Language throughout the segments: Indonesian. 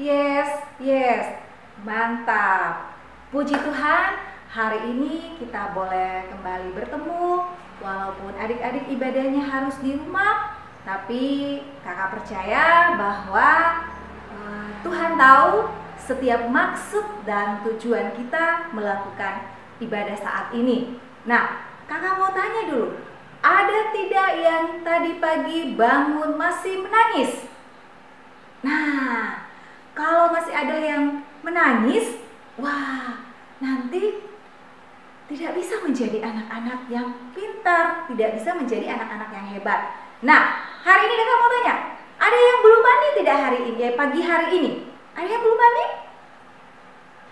Yes, yes, mantap. Puji Tuhan, hari ini kita boleh kembali bertemu. Walaupun adik-adik ibadahnya harus di rumah, tapi kakak percaya bahwa Tuhan tahu setiap maksud dan tujuan kita melakukan ibadah saat ini. Nah, kakak mau tanya dulu, ada tidak yang tadi pagi bangun masih menangis? Nah, kalau masih ada yang menangis, wah, nanti tidak bisa menjadi anak-anak yang pintar, tidak bisa menjadi anak-anak yang hebat. Nah, hari ini kakak mau tanya, ada yang belum mandi tidak hari ini, pagi hari ini? Ada yang belum mandi?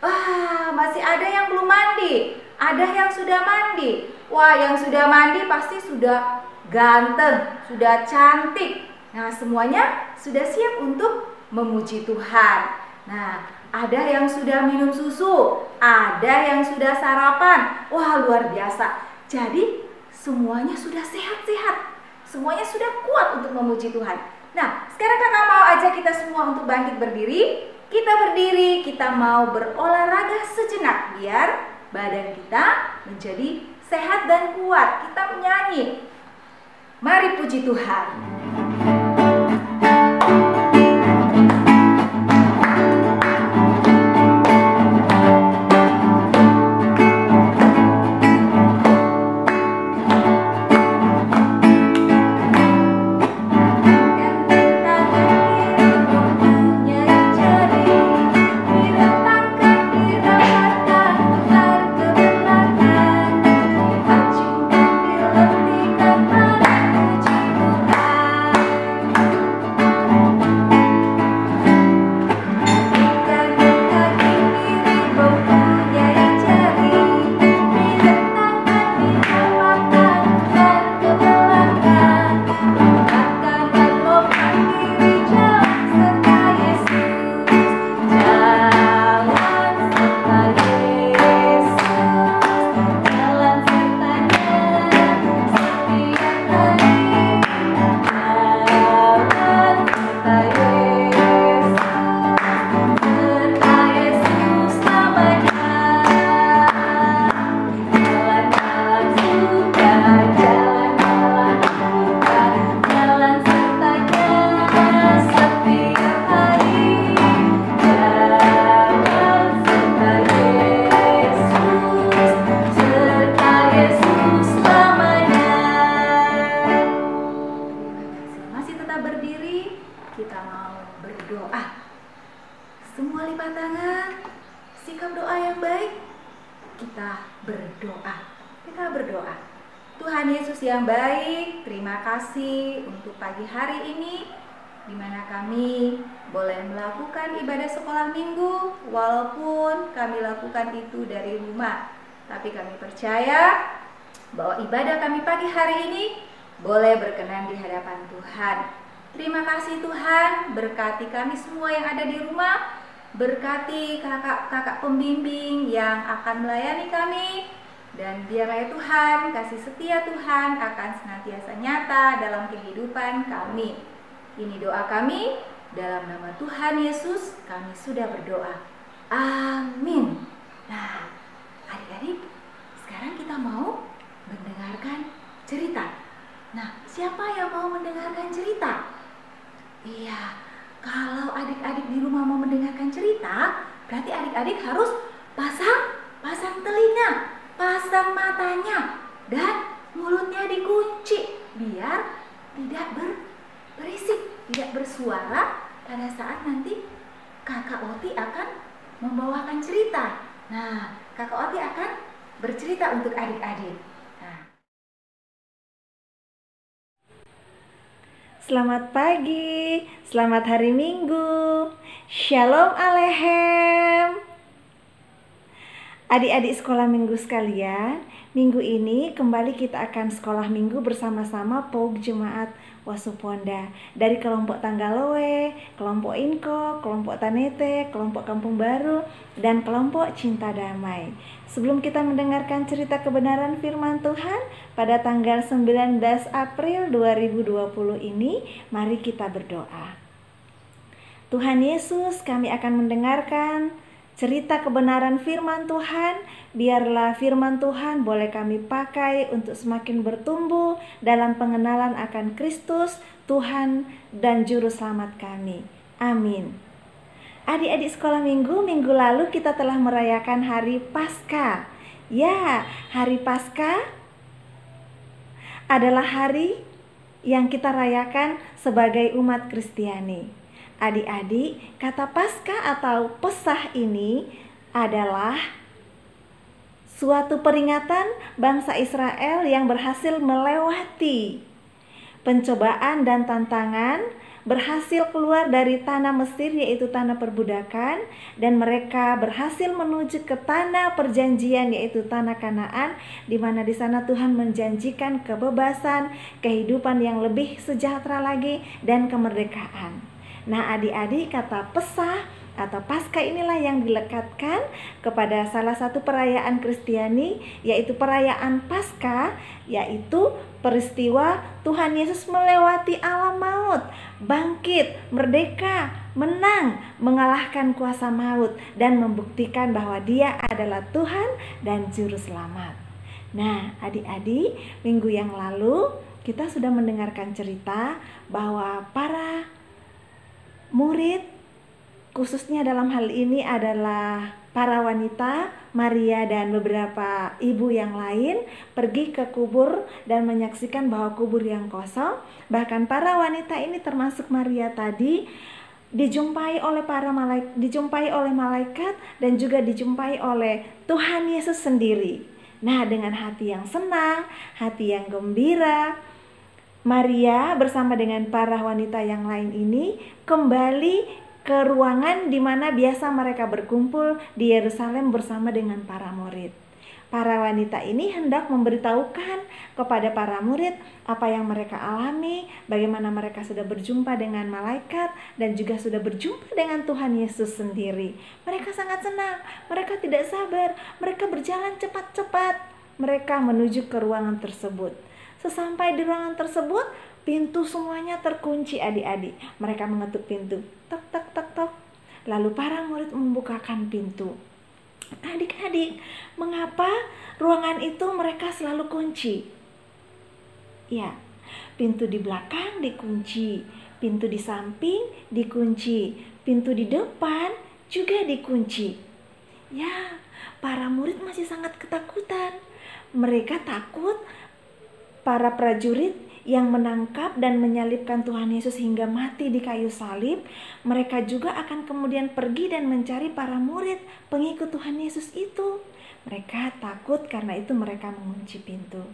Wah, masih ada yang belum mandi. Ada yang sudah mandi. Wah, yang sudah mandi pasti sudah ganteng, sudah cantik. Nah, semuanya sudah siap untuk memuji Tuhan. Nah, ada yang sudah minum susu, ada yang sudah sarapan. Wah, luar biasa. Jadi, semuanya sudah sehat-sehat. Semuanya sudah kuat untuk memuji Tuhan. Nah, sekarang kakak mau ajak kita semua untuk bangkit berdiri. Kita berdiri, kita mau berolahraga sejenak biar badan kita menjadi sehat dan kuat. Kita menyanyi. Mari puji Tuhan. Tuhan Yesus yang baik, terima kasih untuk pagi hari ini di mana kami boleh melakukan ibadah sekolah minggu walaupun kami lakukan itu dari rumah. Tapi kami percaya bahwa ibadah kami pagi hari ini boleh berkenan di hadapan Tuhan. Terima kasih Tuhan, berkati kami semua yang ada di rumah, berkati kakak-kakak pembimbing yang akan melayani kami. Dan biarlah Tuhan, kasih setia Tuhan akan senantiasa nyata dalam kehidupan kami. Ini doa kami, dalam nama Tuhan Yesus kami sudah berdoa. Amin. Nah, adik-adik, sekarang kita mau mendengarkan cerita. Nah, siapa yang mau mendengarkan cerita? Iya, kalau adik-adik di rumah mau mendengarkan cerita, berarti adik-adik harus pasang telinga, pasang matanya, dan mulutnya dikunci biar tidak berisik, tidak bersuara pada saat nanti Kakak Oti akan membawakan cerita. Nah, Kakak Oti akan bercerita untuk adik-adik. Nah. Selamat pagi, selamat hari Minggu. Shalom Alehem. Adik-adik sekolah minggu sekalian, minggu ini kembali kita akan sekolah minggu bersama-sama PAUG Jemaat Wasuponda dari kelompok Tanggalowe, kelompok Inko, kelompok Tanete, kelompok Kampung Baru, dan kelompok Cinta Damai. Sebelum kita mendengarkan cerita kebenaran firman Tuhan pada tanggal 19 April 2020 ini, mari kita berdoa. Tuhan Yesus, kami akan mendengarkan cerita kebenaran firman Tuhan. Biarlah firman Tuhan boleh kami pakai untuk semakin bertumbuh dalam pengenalan akan Kristus, Tuhan dan Juru Selamat kami. Amin. Adik-adik sekolah minggu lalu kita telah merayakan hari Paskah. Ya, hari Paskah adalah hari yang kita rayakan sebagai umat Kristiani. Adik-adik, kata Paskah atau Pesah ini adalah suatu peringatan bangsa Israel yang berhasil melewati pencobaan dan tantangan, berhasil keluar dari tanah Mesir yaitu tanah perbudakan, dan mereka berhasil menuju ke tanah perjanjian yaitu tanah Kanaan, di mana di sana Tuhan menjanjikan kebebasan, kehidupan yang lebih sejahtera lagi dan kemerdekaan. Nah, adik-adik, kata Pesah atau Paskah inilah yang dilekatkan kepada salah satu perayaan Kristiani, yaitu perayaan Paskah, yaitu peristiwa Tuhan Yesus melewati alam maut, bangkit, merdeka, menang, mengalahkan kuasa maut, dan membuktikan bahwa Dia adalah Tuhan dan Juru Selamat. Nah, adik-adik, minggu yang lalu kita sudah mendengarkan cerita bahwa para murid, khususnya dalam hal ini adalah para wanita, Maria dan beberapa ibu yang lain, pergi ke kubur dan menyaksikan bahwa kubur yang kosong. Bahkan para wanita ini termasuk Maria tadi dijumpai oleh malaikat dan juga dijumpai oleh Tuhan Yesus sendiri. Nah, dengan hati yang senang, hati yang gembira, Maria bersama dengan para wanita yang lain ini kembali ke ruangan di mana biasa mereka berkumpul di Yerusalem bersama dengan para murid. Para wanita ini hendak memberitahukan kepada para murid apa yang mereka alami, bagaimana mereka sudah berjumpa dengan malaikat dan juga sudah berjumpa dengan Tuhan Yesus sendiri. Mereka sangat senang, mereka tidak sabar, mereka berjalan cepat-cepat. Mereka menuju ke ruangan tersebut. Sesampai di ruangan tersebut, pintu semuanya terkunci, adik-adik. Mereka mengetuk pintu, tok tok tok tok. Lalu para murid membukakan pintu. Adik-adik, mengapa ruangan itu mereka selalu kunci? Ya, pintu di belakang dikunci, pintu di samping dikunci, pintu di depan juga dikunci. Ya, para murid masih sangat ketakutan. Mereka takut para prajurit yang menangkap dan menyalibkan Tuhan Yesus hingga mati di kayu salib, mereka juga akan kemudian pergi dan mencari para murid pengikut Tuhan Yesus itu. Mereka takut, karena itu mereka mengunci pintu.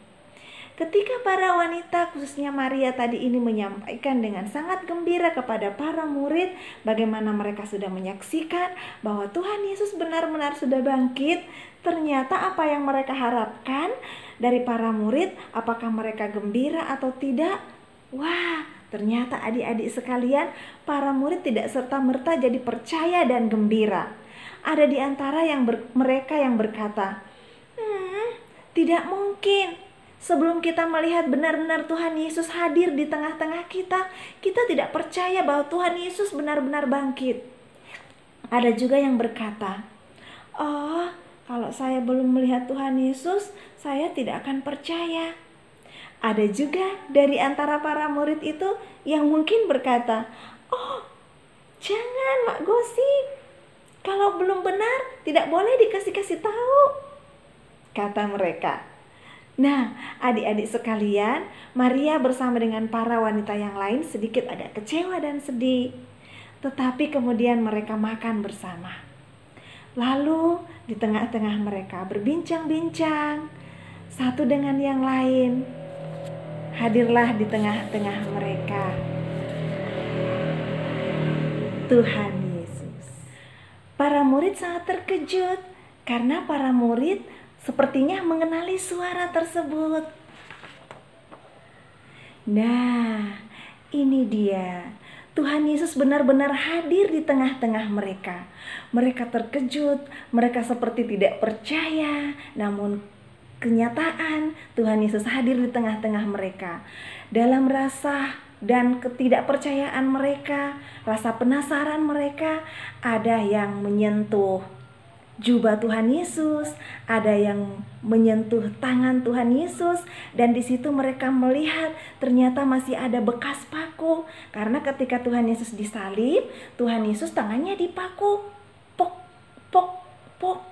Ketika para wanita, khususnya Maria tadi ini, menyampaikan dengan sangat gembira kepada para murid bagaimana mereka sudah menyaksikan bahwa Tuhan Yesus benar-benar sudah bangkit, ternyata apa yang mereka harapkan dari para murid, apakah mereka gembira atau tidak? Wah, ternyata adik-adik sekalian, para murid tidak serta-merta jadi percaya dan gembira. Ada di antara mereka yang berkata, tidak mungkin. Sebelum kita melihat benar-benar Tuhan Yesus hadir di tengah-tengah kita, kita tidak percaya bahwa Tuhan Yesus benar-benar bangkit. Ada juga yang berkata, oh, kalau saya belum melihat Tuhan Yesus, saya tidak akan percaya. Ada juga dari antara para murid itu yang mungkin berkata, oh, jangan Mak Gosip. Kalau belum benar, tidak boleh dikasih-kasih tahu, kata mereka. Nah, adik-adik sekalian, Maria bersama dengan para wanita yang lain sedikit agak kecewa dan sedih. Tetapi kemudian mereka makan bersama. Lalu di tengah-tengah mereka berbincang-bincang satu dengan yang lain. Hadirlah di tengah-tengah mereka Tuhan Yesus. Para murid sangat terkejut karena para murid sepertinya mengenali suara tersebut. Nah, ini dia. Tuhan Yesus benar-benar hadir di tengah-tengah mereka. Mereka terkejut, mereka seperti tidak percaya, namun kenyataan Tuhan Yesus hadir di tengah-tengah mereka. Dalam rasa dan ketidakpercayaan mereka, rasa penasaran mereka, ada yang menyentuh jubah Tuhan Yesus, ada yang menyentuh tangan Tuhan Yesus, dan di situ mereka melihat ternyata masih ada bekas paku, karena ketika Tuhan Yesus disalib, Tuhan Yesus tangannya dipaku, pok, pok, pok,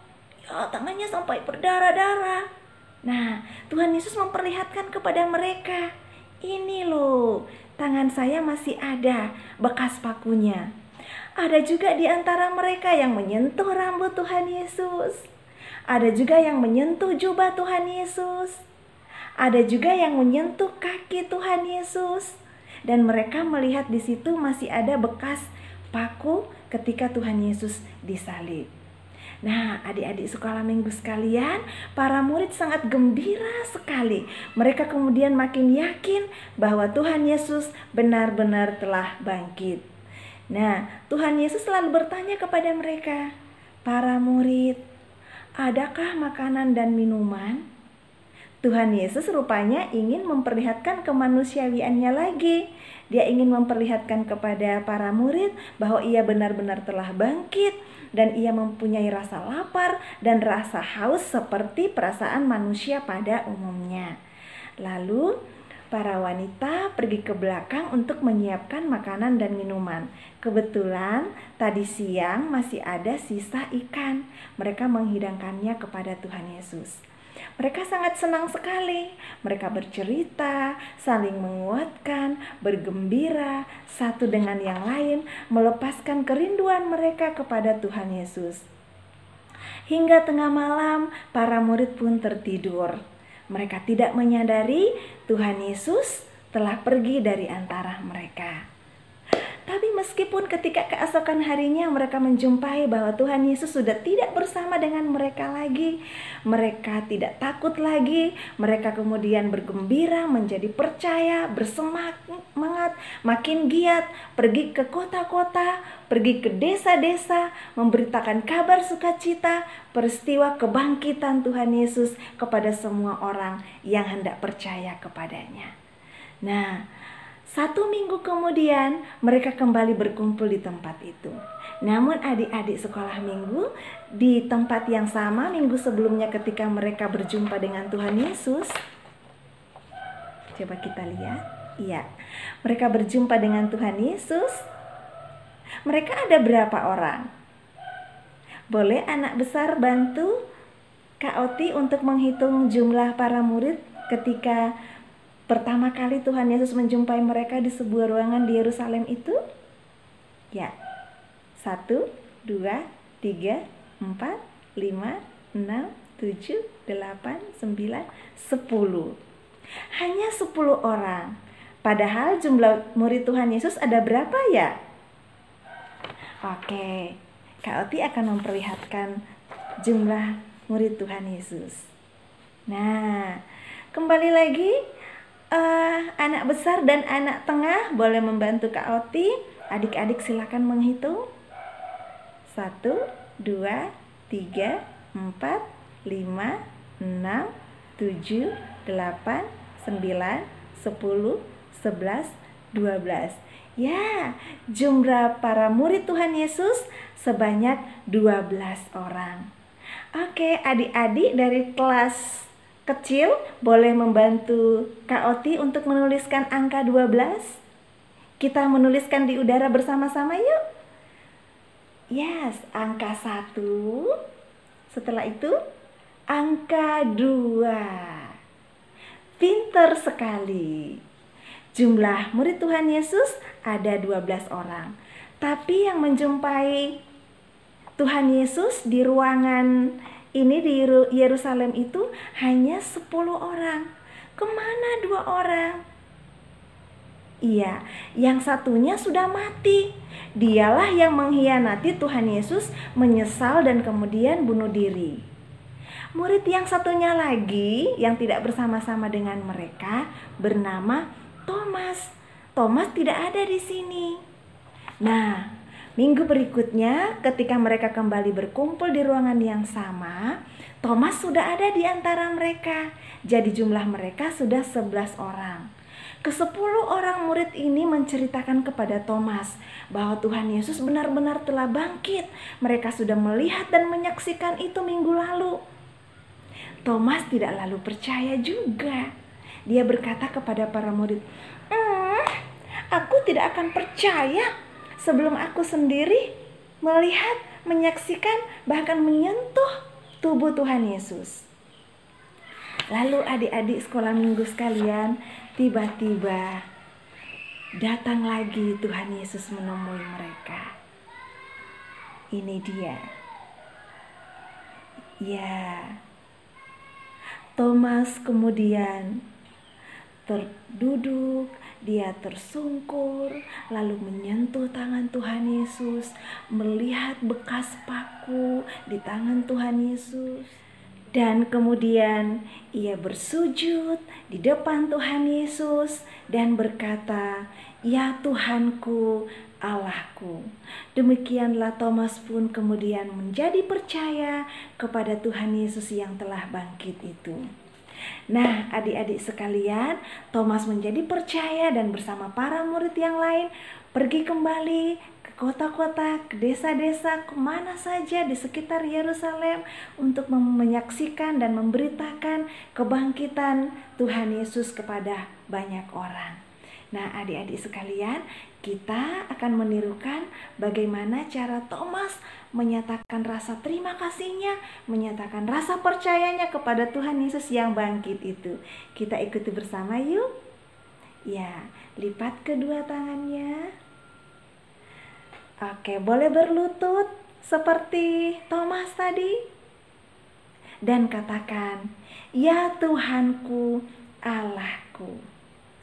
ya tangannya sampai berdarah-darah. Nah, Tuhan Yesus memperlihatkan kepada mereka, ini loh, tangan saya masih ada bekas pakunya. Ada juga di antara mereka yang menyentuh rambut Tuhan Yesus. Ada juga yang menyentuh jubah Tuhan Yesus. Ada juga yang menyentuh kaki Tuhan Yesus. Dan mereka melihat di situ masih ada bekas paku ketika Tuhan Yesus disalib. Nah, adik-adik sekolah minggu sekalian, para murid sangat gembira sekali. Mereka kemudian makin yakin bahwa Tuhan Yesus benar-benar telah bangkit. Nah, Tuhan Yesus selalu bertanya kepada mereka, para murid, adakah makanan dan minuman? Tuhan Yesus rupanya ingin memperlihatkan kemanusiawiannya lagi. Dia ingin memperlihatkan kepada para murid bahwa ia benar-benar telah bangkit dan ia mempunyai rasa lapar dan rasa haus seperti perasaan manusia pada umumnya. Lalu para wanita pergi ke belakang untuk menyiapkan makanan dan minuman. Kebetulan tadi siang masih ada sisa ikan. Mereka menghidangkannya kepada Tuhan Yesus. Mereka sangat senang sekali. Mereka bercerita, saling menguatkan, bergembira satu dengan yang lain, melepaskan kerinduan mereka kepada Tuhan Yesus. Hingga tengah malam, para murid pun tertidur. Mereka tidak menyadari Tuhan Yesus telah pergi dari antara mereka. Tapi meskipun ketika keesokan harinya mereka menjumpai bahwa Tuhan Yesus sudah tidak bersama dengan mereka lagi, mereka tidak takut lagi, mereka kemudian bergembira, menjadi percaya, bersemangat, makin giat, pergi ke kota-kota, pergi ke desa-desa, memberitakan kabar sukacita, peristiwa kebangkitan Tuhan Yesus kepada semua orang yang hendak percaya kepadanya. Nah, 1 minggu kemudian mereka kembali berkumpul di tempat itu. Namun adik-adik sekolah minggu, di tempat yang sama minggu sebelumnya ketika mereka berjumpa dengan Tuhan Yesus, coba kita lihat. Iya, mereka berjumpa dengan Tuhan Yesus. Mereka ada berapa orang? Boleh anak besar bantu Kak Oti untuk menghitung jumlah para murid ketika pertama kali Tuhan Yesus menjumpai mereka di sebuah ruangan di Yerusalem itu? Ya, 1, 2, 3, 4, 5, 6, 7, 8, 9, 10. Hanya 10 orang. Padahal jumlah murid Tuhan Yesus ada berapa ya? Oke, Kak Oti akan memperlihatkan jumlah murid Tuhan Yesus. Nah, kembali lagi. Anak besar dan anak tengah boleh membantu Kak Oti. Adik-adik silakan menghitung. 1, 2, 3, 4, 5, 6, 7, 8, 9, 10, 11, 12. Ya, jumlah para murid Tuhan Yesus sebanyak 12 orang. Oke, adik-adik dari kelas kecil boleh membantu Kak Oti untuk menuliskan angka 12. Kita menuliskan di udara bersama-sama yuk. Yes, angka 1. Setelah itu angka 2. Pinter sekali. Jumlah murid Tuhan Yesus ada 12 orang. Tapi yang menjumpai Tuhan Yesus di ruangan ini di Yerusalem itu hanya 10 orang. Kemana 2 orang? Iya, yang satunya sudah mati. Dialah yang mengkhianati Tuhan Yesus, menyesal dan kemudian bunuh diri. Murid yang satunya lagi yang tidak bersama-sama dengan mereka bernama Thomas. Thomas tidak ada di sini. Nah, minggu berikutnya ketika mereka kembali berkumpul di ruangan yang sama, Thomas sudah ada di antara mereka. Jadi jumlah mereka sudah 11 orang. Kesepuluh orang murid ini menceritakan kepada Thomas bahwa Tuhan Yesus benar-benar telah bangkit. Mereka sudah melihat dan menyaksikan itu minggu lalu. Thomas tidak lalu percaya juga. Dia berkata kepada para murid, aku tidak akan percaya sebelum aku sendiri melihat, menyaksikan, bahkan menyentuh tubuh Tuhan Yesus. Lalu adik-adik sekolah minggu sekalian, tiba-tiba datang lagi Tuhan Yesus menemui mereka. Ini dia. Ya, Thomas kemudian terduduk, dia tersungkur, lalu menyentuh tangan Tuhan Yesus, melihat bekas paku di tangan Tuhan Yesus. Dan kemudian ia bersujud di depan Tuhan Yesus dan berkata, "Ya Tuhanku, Allahku." Demikianlah Thomas pun kemudian menjadi percaya kepada Tuhan Yesus yang telah bangkit itu. Nah, adik-adik sekalian, Thomas menjadi percaya dan bersama para murid yang lain pergi kembali ke kota-kota, ke desa-desa, kemana saja di sekitar Yerusalem untuk menyaksikan dan memberitakan kebangkitan Tuhan Yesus kepada banyak orang. Nah, adik-adik sekalian, kita akan menirukan bagaimana cara Thomas menyatakan rasa terima kasihnya, menyatakan rasa percayanya kepada Tuhan Yesus yang bangkit itu. Kita ikuti bersama yuk. Ya, lipat kedua tangannya. Oke, boleh berlutut seperti Thomas tadi. Dan katakan, "Ya Tuhanku, Allahku."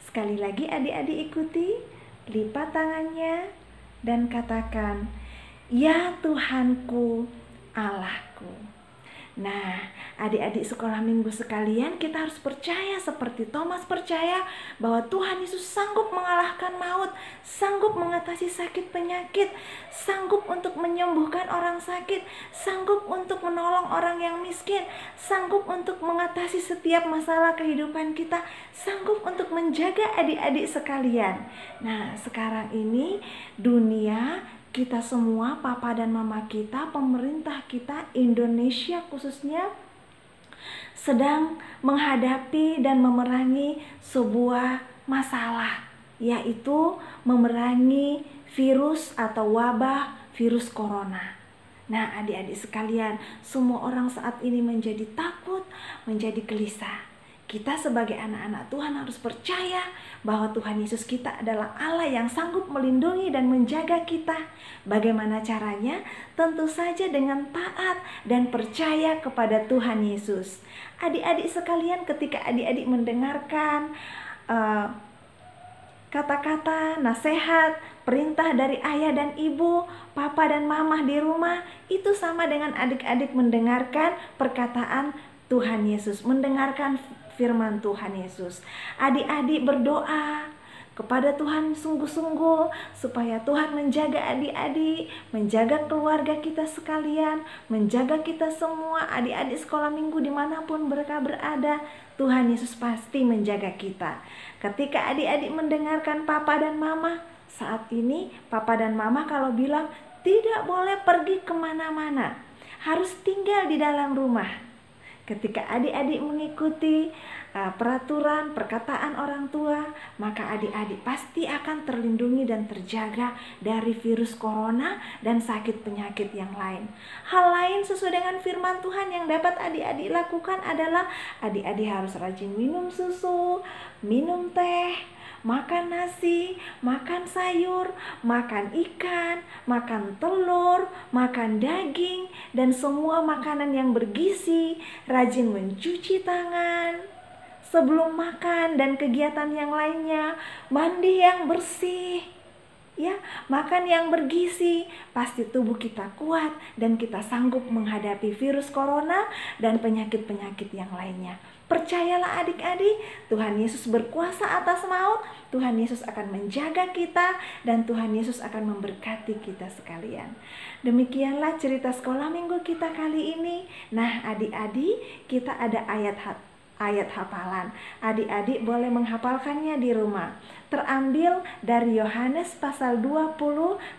Sekali lagi adik-adik ikuti, lipat tangannya dan katakan, "Ya Tuhanku, Allahku." Nah, adik-adik sekolah minggu sekalian, kita harus percaya seperti Thomas percaya bahwa Tuhan Yesus sanggup mengalahkan maut, sanggup mengatasi sakit penyakit, sanggup untuk menyembuhkan orang sakit, sanggup untuk menolong orang yang miskin, sanggup untuk mengatasi setiap masalah kehidupan kita, sanggup untuk menjaga adik-adik sekalian. Nah, sekarang ini dunia, kita semua, papa dan mama kita, pemerintah kita, Indonesia khususnya, sedang menghadapi dan memerangi sebuah masalah, yaitu memerangi virus atau wabah virus corona. Nah, adik-adik sekalian, semua orang saat ini menjadi takut, menjadi gelisah. Kita sebagai anak-anak Tuhan harus percaya bahwa Tuhan Yesus kita adalah Allah yang sanggup melindungi dan menjaga kita. Bagaimana caranya? Tentu saja dengan taat dan percaya kepada Tuhan Yesus. Adik-adik sekalian, ketika adik-adik mendengarkan kata-kata, nasihat, perintah dari ayah dan ibu, papa dan mama di rumah, itu sama dengan adik-adik mendengarkan perkataan Tuhan Yesus, mendengarkan firman Tuhan Yesus. Adik-adik berdoa kepada Tuhan sungguh-sungguh supaya Tuhan menjaga adik-adik, menjaga keluarga kita sekalian, menjaga kita semua, adik-adik sekolah minggu dimanapun mereka berada. Tuhan Yesus pasti menjaga kita. Ketika adik-adik mendengarkan papa dan mama, saat ini papa dan mama kalau bilang tidak boleh pergi kemana-mana, harus tinggal di dalam rumah. Ketika adik-adik mengikuti peraturan, perkataan orang tua, maka adik-adik pasti akan terlindungi dan terjaga dari virus corona dan sakit penyakit yang lain. Hal lain sesuai dengan firman Tuhan yang dapat adik-adik lakukan adalah adik-adik harus rajin minum susu, minum teh, makan nasi, makan sayur, makan ikan, makan telur, makan daging, dan semua makanan yang bergizi, rajin mencuci tangan sebelum makan dan kegiatan yang lainnya, mandi yang bersih, ya, makan yang bergizi, pasti tubuh kita kuat dan kita sanggup menghadapi virus corona dan penyakit-penyakit yang lainnya. Percayalah adik-adik, Tuhan Yesus berkuasa atas maut, Tuhan Yesus akan menjaga kita, dan Tuhan Yesus akan memberkati kita sekalian. Demikianlah cerita sekolah minggu kita kali ini. Nah adik-adik, kita ada ayat hafalan. Adik-adik boleh menghafalkannya di rumah. Terambil dari Yohanes pasal 20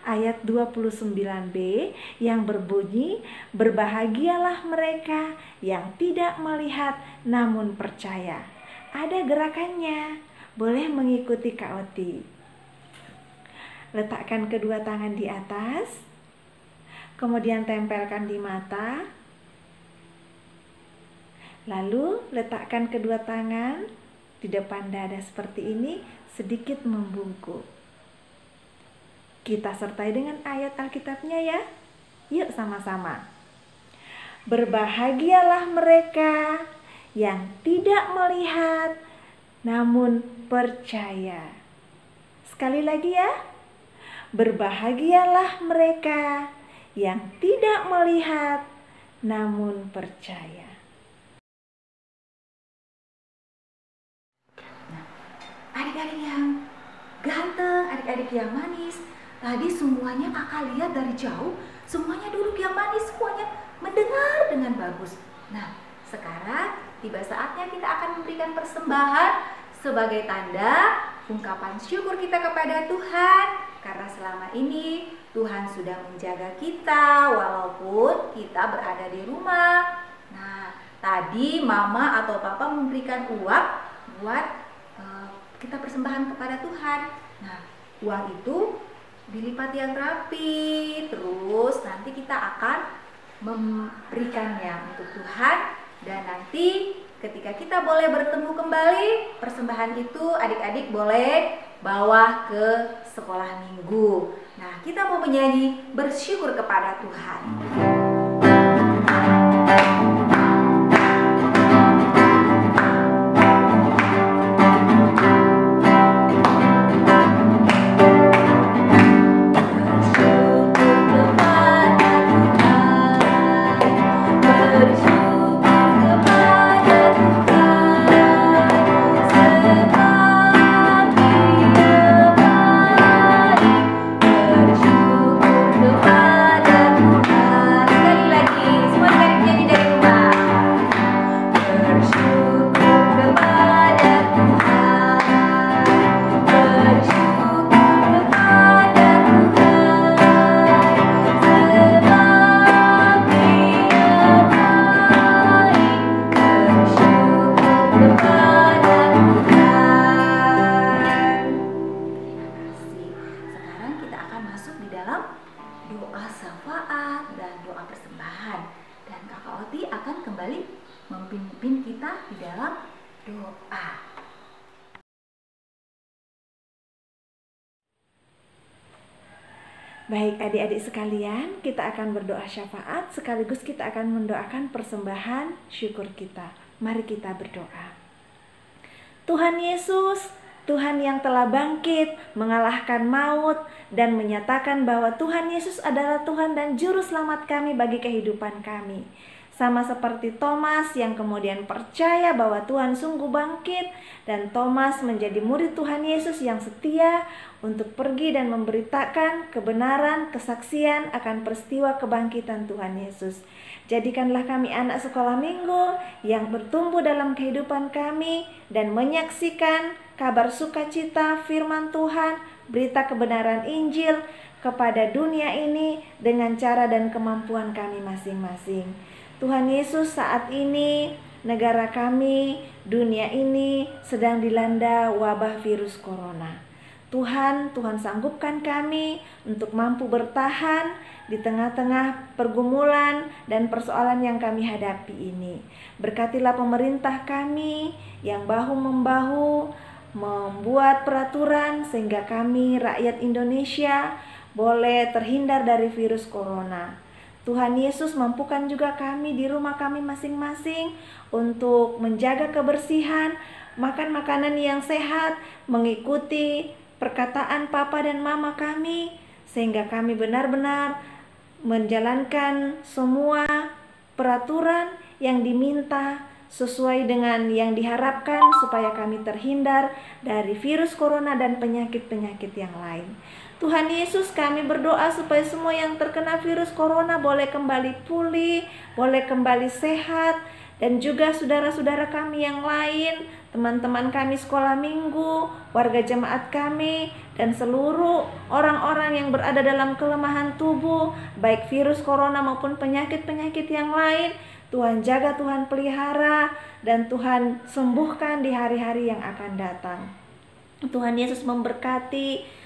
ayat 29b yang berbunyi, berbahagialah mereka yang tidak melihat namun percaya. Ada gerakannya, boleh mengikuti Kak Oti. Letakkan kedua tangan di atas, kemudian tempelkan di mata. Lalu letakkan kedua tangan di depan dada seperti ini, sedikit membungkuk. Kita sertai dengan ayat Alkitabnya ya. Yuk sama-sama. Berbahagialah mereka yang tidak melihat namun percaya. Sekali lagi ya. Berbahagialah mereka yang tidak melihat namun percaya. Adik-adik yang ganteng, adik-adik yang manis, tadi semuanya kakak lihat dari jauh, semuanya duduk yang manis, semuanya mendengar dengan bagus. Nah, sekarang tiba saatnya kita akan memberikan persembahan sebagai tanda ungkapan syukur kita kepada Tuhan, karena selama ini Tuhan sudah menjaga kita walaupun kita berada di rumah. Nah, tadi mama atau papa memberikan uang buat kita persembahan kepada Tuhan. Nah, uang itu dilipat yang rapi, terus nanti kita akan memberikannya untuk Tuhan, dan nanti ketika kita boleh bertemu kembali, persembahan itu adik-adik boleh bawa ke sekolah minggu. Nah, kita mau menyanyi bersyukur kepada Tuhan. Doa syafaat dan doa persembahan, dan Kakak Oti akan kembali memimpin kita di dalam doa. Baik adik-adik sekalian, kita akan berdoa syafaat sekaligus kita akan mendoakan persembahan syukur kita. Mari kita berdoa. Tuhan Yesus, Tuhan yang telah bangkit, mengalahkan maut, dan menyatakan bahwa Tuhan Yesus adalah Tuhan dan Juru Selamat kami bagi kehidupan kami. Sama seperti Thomas yang kemudian percaya bahwa Tuhan sungguh bangkit, dan Thomas menjadi murid Tuhan Yesus yang setia untuk pergi dan memberitakan kebenaran, kesaksian akan peristiwa kebangkitan Tuhan Yesus. Jadikanlah kami anak sekolah minggu yang bertumbuh dalam kehidupan kami dan menyaksikan kabar sukacita firman Tuhan, berita kebenaran Injil kepada dunia ini dengan cara dan kemampuan kami masing-masing. Tuhan Yesus, saat ini negara kami, dunia ini sedang dilanda wabah virus corona. Tuhan sanggupkan kami untuk mampu bertahan di tengah-tengah pergumulan dan persoalan yang kami hadapi ini. Berkatilah pemerintah kami yang bahu-membahu membuat peraturan sehingga kami rakyat Indonesia boleh terhindar dari virus corona. Tuhan Yesus, mampukan juga kami di rumah kami masing-masing untuk menjaga kebersihan, makan makanan yang sehat, mengikuti perkataan papa dan mama kami, sehingga kami benar-benar menjalankan semua peraturan yang diminta sesuai dengan yang diharapkan supaya kami terhindar dari virus corona dan penyakit-penyakit yang lain. Tuhan Yesus, kami berdoa supaya semua yang terkena virus corona boleh kembali pulih, boleh kembali sehat, dan juga saudara-saudara kami yang lain, teman-teman kami sekolah minggu, warga jemaat kami, dan seluruh orang-orang yang berada dalam kelemahan tubuh, baik virus corona maupun penyakit-penyakit yang lain. Tuhan jaga, Tuhan pelihara, dan Tuhan sembuhkan di hari-hari yang akan datang. Tuhan Yesus memberkati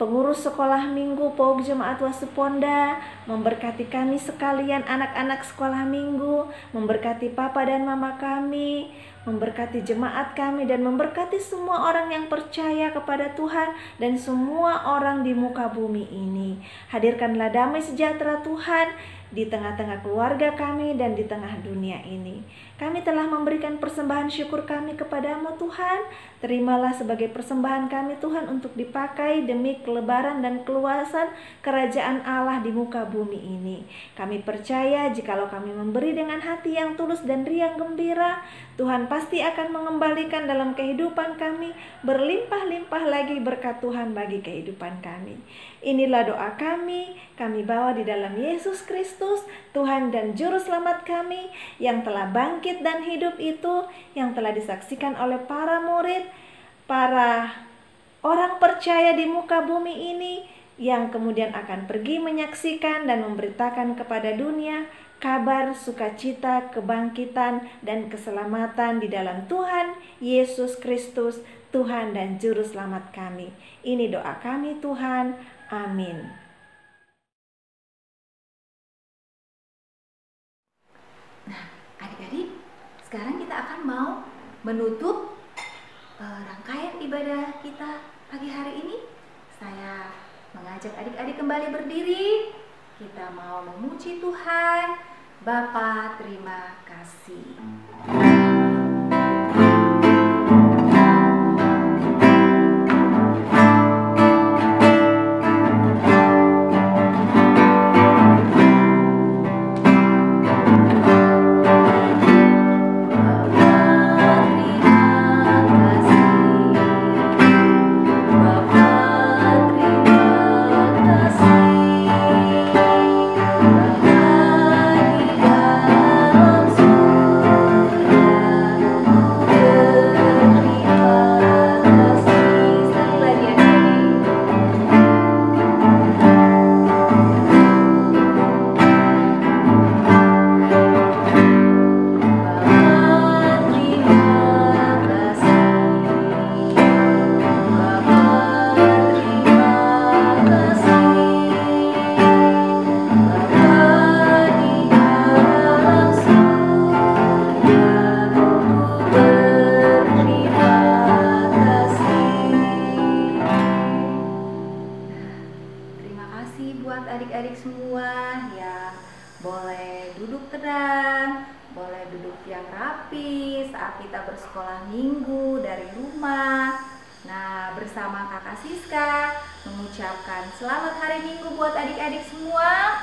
pengurus sekolah minggu PAUG Jemaat Wasuponda, memberkati kami sekalian anak-anak sekolah minggu, memberkati papa dan mama kami, memberkati jemaat kami, dan memberkati semua orang yang percaya kepada Tuhan dan semua orang di muka bumi ini. Hadirkanlah damai sejahtera Tuhan di tengah-tengah keluarga kami dan di tengah dunia ini. Kami telah memberikan persembahan syukur kami kepadamu Tuhan. Terimalah sebagai persembahan kami Tuhan untuk dipakai demi kelebaran dan keluasan kerajaan Allah di muka bumi ini. Kami percaya jikalau kami memberi dengan hati yang tulus dan riang gembira, Tuhan pasti akan mengembalikan dalam kehidupan kami berlimpah-limpah lagi berkat Tuhan bagi kehidupan kami. Inilah doa kami bawa di dalam Yesus Kristus, Tuhan dan Juru Selamat kami, yang telah bangkit dan hidup itu, yang telah disaksikan oleh para murid, para orang percaya di muka bumi ini, yang kemudian akan pergi menyaksikan dan memberitakan kepada dunia kabar sukacita, kebangkitan, dan keselamatan di dalam Tuhan Yesus Kristus, Tuhan dan Juru Selamat kami. Ini doa kami Tuhan. Amin. Nah, adik-adik, sekarang kita akan mau menutup rangkaian ibadah kita pagi hari ini. Saya mengajak adik-adik kembali berdiri. Kita mau memuji Tuhan. Bapa, terima kasih. Kita bersekolah minggu dari rumah. Nah, bersama Kakak Siska mengucapkan selamat hari Minggu buat adik-adik semua.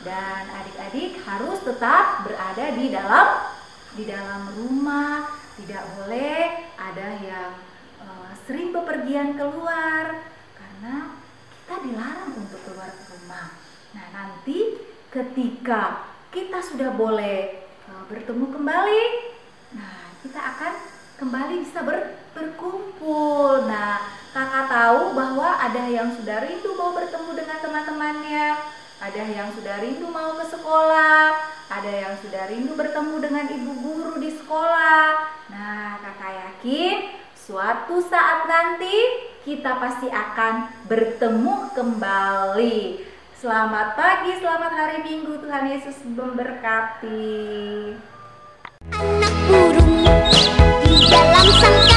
Dan adik-adik harus tetap berada di dalam rumah. Tidak boleh ada yang sering bepergian keluar, karena kita dilarang untuk keluar ke rumah. Nah, nanti ketika kita sudah boleh bertemu kembali, nah kita akan kembali bisa berkumpul. Nah, kakak tahu bahwa ada yang sudah rindu mau bertemu dengan teman-temannya, ada yang sudah rindu mau ke sekolah, ada yang sudah rindu bertemu dengan ibu guru di sekolah. Nah, kakak yakin suatu saat nanti kita pasti akan bertemu kembali. Selamat pagi, selamat hari Minggu, Tuhan Yesus memberkati. Anak burung di dalam sangkar.